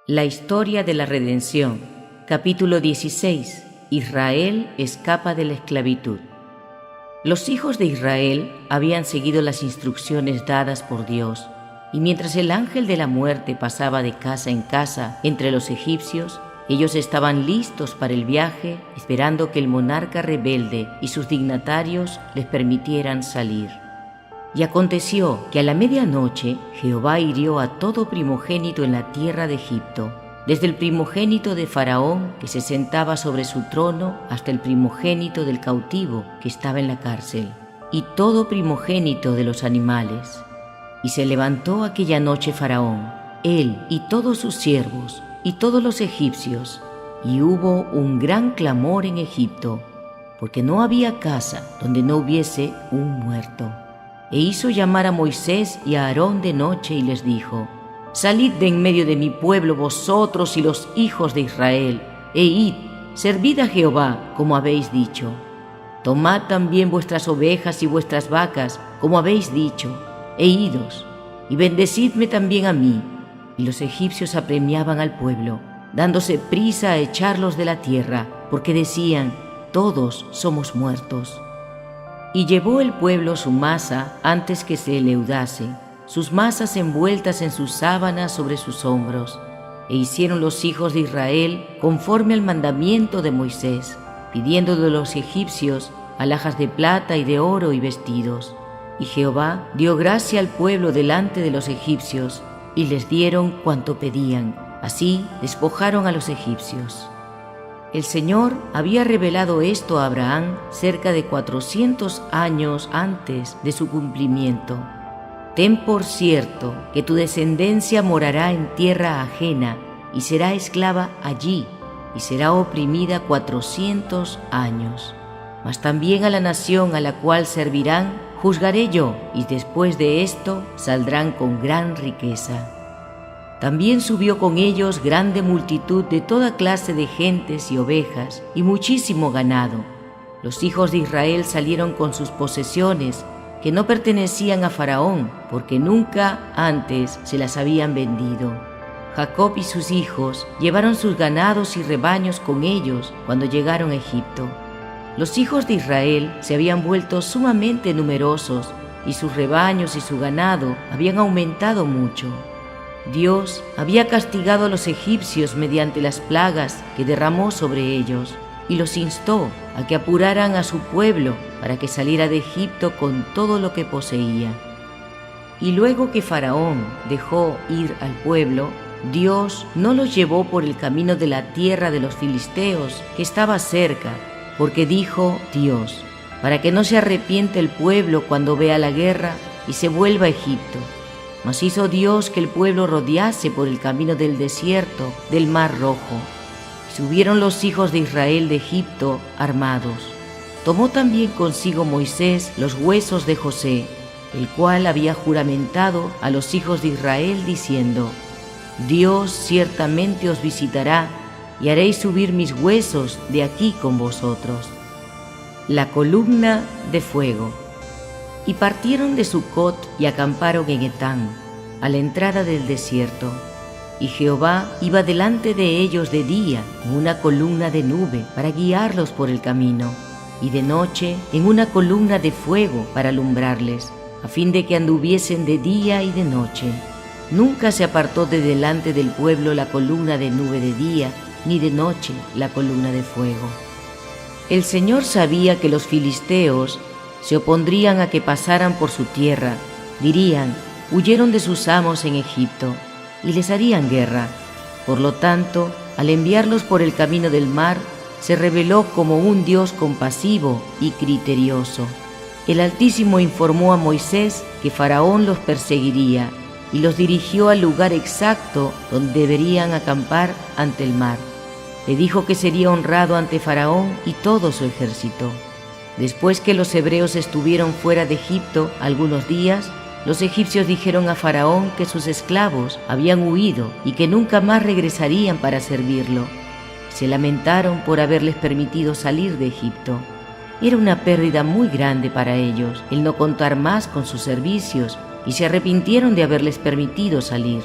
La historia de la redención. Capítulo 16. Israel escapa de la esclavitud. Los hijos de Israel habían seguido las instrucciones dadas por Dios, y mientras el ángel de la muerte pasaba de casa en casa entre los egipcios, ellos estaban listos para el viaje, esperando que el monarca rebelde y sus dignatarios les permitieran salir. Y aconteció que a la medianoche Jehová hirió a todo primogénito en la tierra de Egipto, desde el primogénito de Faraón que se sentaba sobre su trono hasta el primogénito del cautivo que estaba en la cárcel, y todo primogénito de los animales. Y se levantó aquella noche Faraón, él y todos sus siervos y todos los egipcios, y hubo un gran clamor en Egipto, porque no había casa donde no hubiese un muerto. E hizo llamar a Moisés y a Aarón de noche y les dijo: Salid de en medio de mi pueblo vosotros y los hijos de Israel, e id, servid a Jehová como habéis dicho. Tomad también vuestras ovejas y vuestras vacas como habéis dicho, e idos, y bendecidme también a mí. Y los egipcios apremiaban al pueblo, dándose prisa a echarlos de la tierra, porque decían: todos somos muertos. Y llevó el pueblo su masa antes que se leudase, sus masas envueltas en sus sábanas sobre sus hombros. E hicieron los hijos de Israel conforme al mandamiento de Moisés, pidiendo de los egipcios alhajas de plata y de oro y vestidos. Y Jehová dio gracia al pueblo delante de los egipcios, y les dieron cuanto pedían. Así despojaron a los egipcios. El Señor había revelado esto a Abraham cerca de 400 años antes de su cumplimiento. Ten por cierto que tu descendencia morará en tierra ajena y será esclava allí y será oprimida 400 años. Mas también a la nación a la cual servirán juzgaré yo, y después de esto saldrán con gran riqueza. También subió con ellos grande multitud de toda clase de gentes y ovejas, y muchísimo ganado. Los hijos de Israel salieron con sus posesiones, que no pertenecían a Faraón, porque nunca antes se las habían vendido. Jacob y sus hijos llevaron sus ganados y rebaños con ellos cuando llegaron a Egipto. Los hijos de Israel se habían vuelto sumamente numerosos, y sus rebaños y su ganado habían aumentado mucho. Dios había castigado a los egipcios mediante las plagas que derramó sobre ellos, y los instó a que apuraran a su pueblo para que saliera de Egipto con todo lo que poseía. Y luego que Faraón dejó ir al pueblo, Dios no los llevó por el camino de la tierra de los filisteos que estaba cerca, porque dijo Dios: para que no se arrepiente el pueblo cuando vea la guerra y se vuelva a Egipto. Mas hizo Dios que el pueblo rodease por el camino del desierto del Mar Rojo. Y subieron los hijos de Israel de Egipto armados. Tomó también consigo Moisés los huesos de José, el cual había juramentado a los hijos de Israel diciendo: Dios ciertamente os visitará, y haréis subir mis huesos de aquí con vosotros. La columna de fuego. Y partieron de Sucot y acamparon en Etán, a la entrada del desierto. Y Jehová iba delante de ellos de día en una columna de nube para guiarlos por el camino, y de noche en una columna de fuego para alumbrarles, a fin de que anduviesen de día y de noche. Nunca se apartó de delante del pueblo la columna de nube de día, ni de noche la columna de fuego. El Señor sabía que los filisteos se opondrían a que pasaran por su tierra, dirían: huyeron de sus amos en Egipto, y les harían guerra. Por lo tanto, al enviarlos por el camino del mar, se reveló como un Dios compasivo y criterioso. El Altísimo informó a Moisés que Faraón los perseguiría, y los dirigió al lugar exacto donde deberían acampar ante el mar. Le dijo que sería honrado ante Faraón y todo su ejército. Después que los hebreos estuvieron fuera de Egipto algunos días, los egipcios dijeron a Faraón que sus esclavos habían huido y que nunca más regresarían para servirlo. Se lamentaron por haberles permitido salir de Egipto. Era una pérdida muy grande para ellos el no contar más con sus servicios, y se arrepintieron de haberles permitido salir.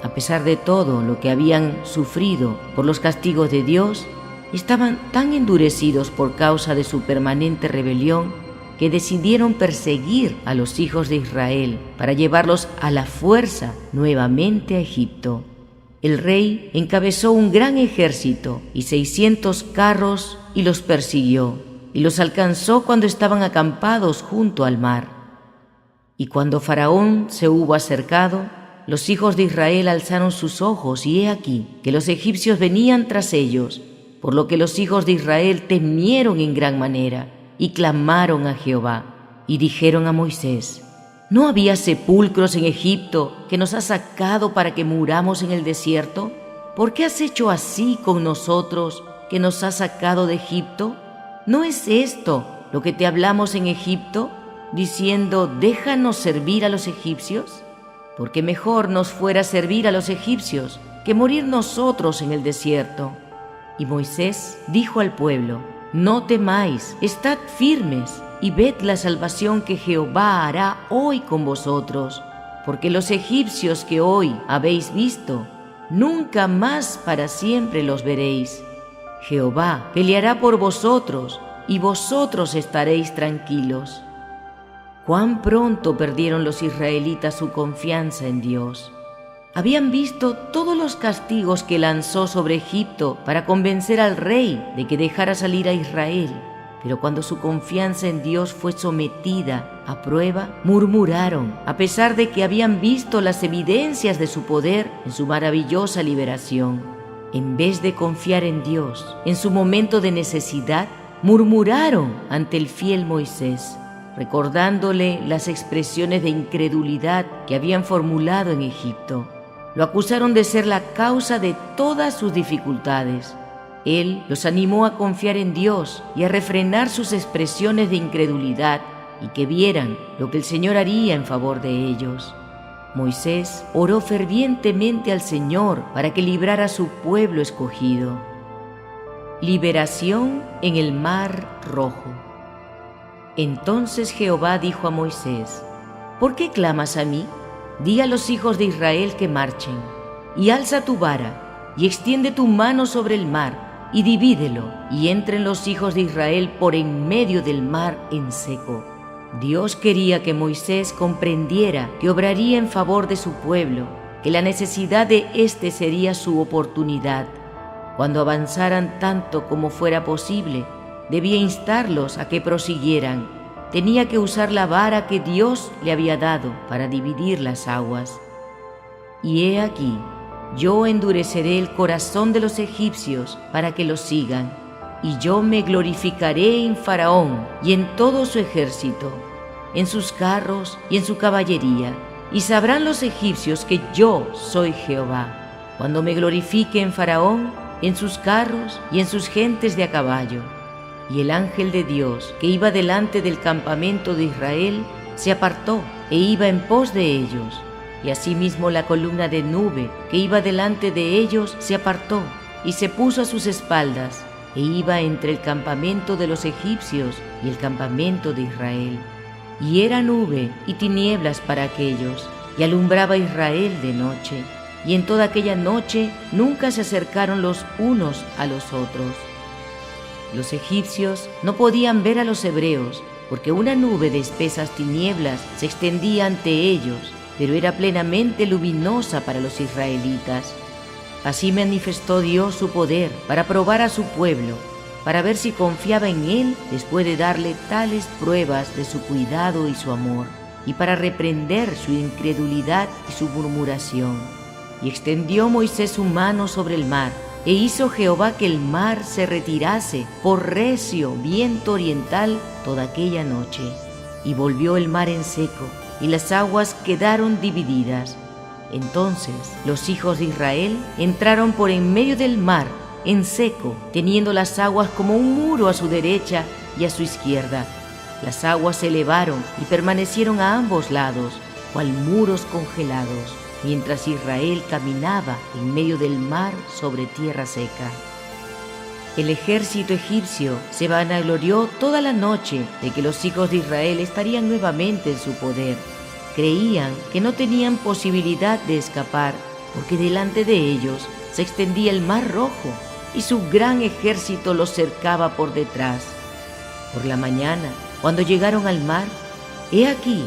a pesar de todo lo que habían sufrido por los castigos de Dios, estaban tan endurecidos por causa de su permanente rebelión que decidieron perseguir a los hijos de Israel para llevarlos a la fuerza nuevamente a Egipto. El rey encabezó un gran ejército y 600 carros y los persiguió, y los alcanzó cuando estaban acampados junto al mar. Y cuando Faraón se hubo acercado, los hijos de Israel alzaron sus ojos, y he aquí que los egipcios venían tras ellos, por lo que los hijos de Israel temieron en gran manera y clamaron a Jehová, y dijeron a Moisés: ¿No había sepulcros en Egipto que nos has sacado para que muramos en el desierto? ¿Por qué has hecho así con nosotros, que nos has sacado de Egipto? ¿No es esto lo que te hablamos en Egipto, diciendo: déjanos servir a los egipcios? Porque mejor nos fuera servir a los egipcios que morir nosotros en el desierto. Y Moisés dijo al pueblo: no temáis, estad firmes y ved la salvación que Jehová hará hoy con vosotros, porque los egipcios que hoy habéis visto, nunca más para siempre los veréis. Jehová peleará por vosotros, y vosotros estaréis tranquilos. Cuán pronto perdieron los israelitas su confianza en Dios. Habían visto todos los castigos que lanzó sobre Egipto para convencer al rey de que dejara salir a Israel, pero cuando su confianza en Dios fue sometida a prueba, murmuraron, a pesar de que habían visto las evidencias de su poder en su maravillosa liberación. En vez de confiar en Dios en su momento de necesidad, murmuraron ante el fiel Moisés, recordándole las expresiones de incredulidad que habían formulado en Egipto. Lo acusaron de ser la causa de todas sus dificultades. Él los animó a confiar en Dios y a refrenar sus expresiones de incredulidad, y que vieran lo que el Señor haría en favor de ellos. Moisés oró fervientemente al Señor para que librara a su pueblo escogido. Liberación en el Mar Rojo. Entonces Jehová dijo a Moisés: ¿por qué clamas a mí? Di a los hijos de Israel que marchen, y alza tu vara, y extiende tu mano sobre el mar, y divídelo, y entren los hijos de Israel por en medio del mar en seco. Dios quería que Moisés comprendiera que obraría en favor de su pueblo, que la necesidad de éste sería su oportunidad. Cuando avanzaran tanto como fuera posible, debía instarlos a que prosiguieran. Tenía que usar la vara que Dios le había dado para dividir las aguas. Y he aquí, yo endureceré el corazón de los egipcios para que los sigan, y yo me glorificaré en Faraón y en todo su ejército, en sus carros y en su caballería, y sabrán los egipcios que yo soy Jehová, cuando me glorifique en Faraón, en sus carros y en sus gentes de a caballo. Y el ángel de Dios, que iba delante del campamento de Israel, se apartó e iba en pos de ellos. Y asimismo la columna de nube, que iba delante de ellos, se apartó y se puso a sus espaldas, e iba entre el campamento de los egipcios y el campamento de Israel. Y era nube y tinieblas para aquellos, y alumbraba a Israel de noche. Y en toda aquella noche nunca se acercaron los unos a los otros. Los egipcios no podían ver a los hebreos, porque una nube de espesas tinieblas se extendía ante ellos, pero era plenamente luminosa para los israelitas. Así manifestó Dios su poder para probar a su pueblo, para ver si confiaba en él después de darle tales pruebas de su cuidado y su amor, y para reprender su incredulidad y su murmuración. Y extendió Moisés su mano sobre el mar, e hizo Jehová que el mar se retirase por recio viento oriental toda aquella noche. Y volvió el mar en seco, y las aguas quedaron divididas. Entonces los hijos de Israel entraron por en medio del mar en seco, teniendo las aguas como un muro a su derecha y a su izquierda. Las aguas se elevaron y permanecieron a ambos lados, cual muros congelados, mientras Israel caminaba en medio del mar sobre tierra seca. El ejército egipcio se vanaglorió toda la noche de que los hijos de Israel estarían nuevamente en su poder. Creían que no tenían posibilidad de escapar porque delante de ellos se extendía el mar Rojo, y su gran ejército los cercaba por detrás. Por la mañana, cuando llegaron al mar, he aquí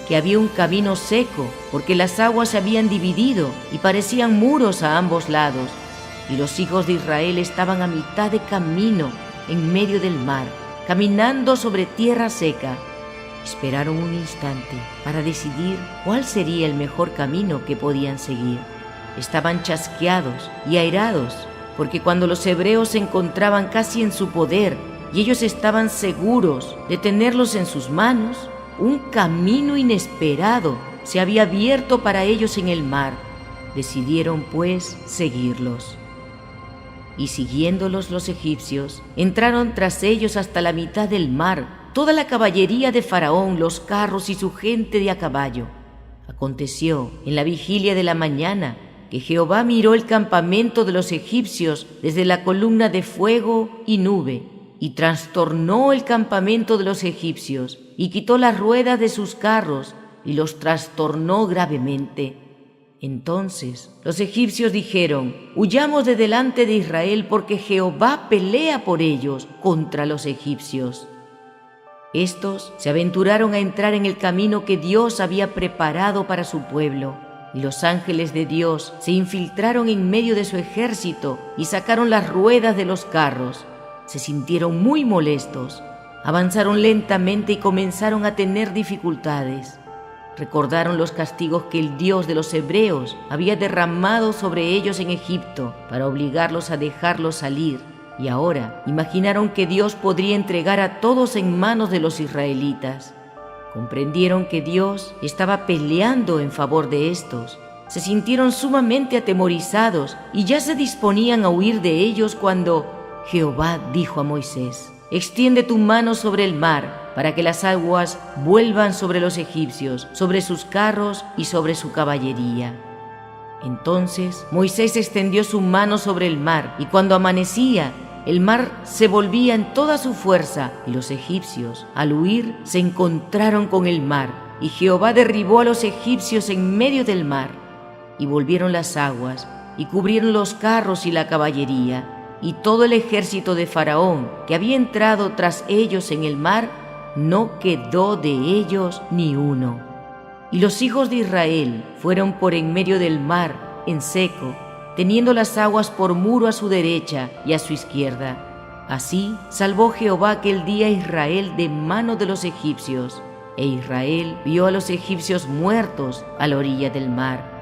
que había un camino seco, porque las aguas se habían dividido y parecían muros a ambos lados, y los hijos de Israel estaban a mitad de camino en medio del mar, caminando sobre tierra seca. Esperaron un instante para decidir cuál sería el mejor camino que podían seguir. Estaban chasqueados y airados, porque cuando los hebreos se encontraban casi en su poder y ellos estaban seguros de tenerlos en sus manos, un camino inesperado se había abierto para ellos en el mar. Decidieron, pues, seguirlos. Y siguiéndolos los egipcios, entraron tras ellos hasta la mitad del mar, toda la caballería de Faraón, los carros y su gente de a caballo. Aconteció en la vigilia de la mañana que Jehová miró el campamento de los egipcios desde la columna de fuego y nube, y trastornó el campamento de los egipcios, y quitó las ruedas de sus carros, y los trastornó gravemente. Entonces los egipcios dijeron: «Huyamos de delante de Israel, porque Jehová pelea por ellos contra los egipcios». Estos se aventuraron a entrar en el camino que Dios había preparado para su pueblo, y los ángeles de Dios se infiltraron en medio de su ejército y sacaron las ruedas de los carros. Se sintieron muy molestos, avanzaron lentamente y comenzaron a tener dificultades. Recordaron los castigos que el Dios de los hebreos había derramado sobre ellos en Egipto para obligarlos a dejarlos salir, y ahora imaginaron que Dios podría entregar a todos en manos de los israelitas. Comprendieron que Dios estaba peleando en favor de estos. Se sintieron sumamente atemorizados y ya se disponían a huir de ellos cuando Jehová dijo a Moisés: «Extiende tu mano sobre el mar, para que las aguas vuelvan sobre los egipcios, sobre sus carros y sobre su caballería». Entonces Moisés extendió su mano sobre el mar, y cuando amanecía, el mar se volvía en toda su fuerza, y los egipcios, al huir, se encontraron con el mar, y Jehová derribó a los egipcios en medio del mar. Y volvieron las aguas, y cubrieron los carros y la caballería, y todo el ejército de Faraón, que había entrado tras ellos en el mar, no quedó de ellos ni uno. Y los hijos de Israel fueron por en medio del mar, en seco, teniendo las aguas por muro a su derecha y a su izquierda. Así salvó Jehová aquel día a Israel de mano de los egipcios, e Israel vio a los egipcios muertos a la orilla del mar.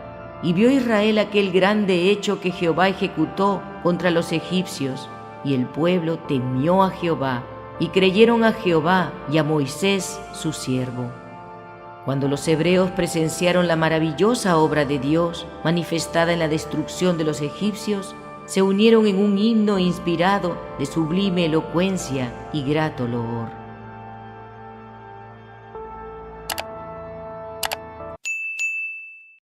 Y vio Israel aquel grande hecho que Jehová ejecutó contra los egipcios, y el pueblo temió a Jehová, y creyeron a Jehová y a Moisés su siervo. Cuando los hebreos presenciaron la maravillosa obra de Dios manifestada en la destrucción de los egipcios, se unieron en un himno inspirado de sublime elocuencia y grato loor.